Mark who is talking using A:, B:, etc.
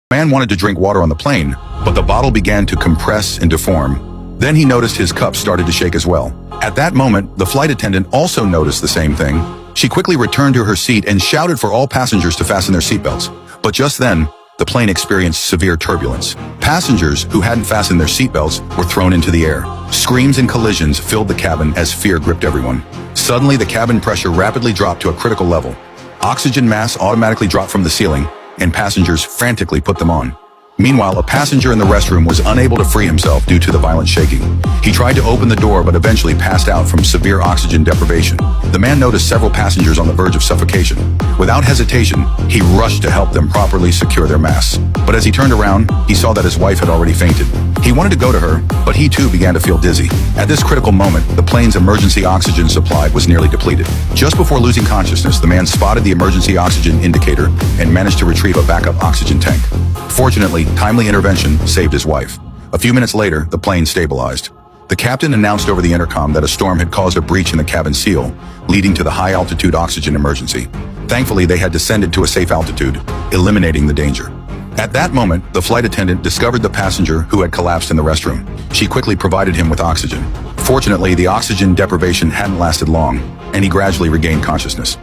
A: The man wanted to drink water on the plane, but the bottle began to compress and deform. Then he noticed his cup started to shake as well. At that moment, the flight attendant also noticed the same thing. She quickly returned to her seat and shouted for all passengers to fasten their seatbelts. But just then, the plane experienced severe turbulence. Passengers who hadn't fastened their seatbelts were thrown into the air. Screams and collisions filled the cabin as fear gripped everyone. Suddenly, the cabin pressure rapidly dropped to a critical level. Oxygen masks automatically dropped from the ceiling, and passengers frantically put them on. Meanwhile, a passenger in the restroom was unable to free himself due to the violent shaking. He tried to open the door but eventually passed out from severe oxygen deprivation. The man noticed several passengers on the verge of suffocation. Without hesitation, he rushed to help them properly secure their masks. But as he turned around, he saw that his wife had already fainted. He wanted to go to her, but he too began to feel dizzy. At this critical moment, the plane's emergency oxygen supply was nearly depleted. Just before losing consciousness, the man spotted the emergency oxygen indicator and managed to retrieve a backup oxygen tank. Fortunately, timely intervention saved his wife. A few minutes later, the plane stabilized. The captain announced over the intercom that a storm had caused a breach in the cabin seal, leading to the high-altitude oxygen emergency. Thankfully, they had descended to a safe altitude, eliminating the danger. At that moment, the flight attendant discovered the passenger who had collapsed in the restroom. She quickly provided him with oxygen. Fortunately, the oxygen deprivation hadn't lasted long, and he gradually regained consciousness.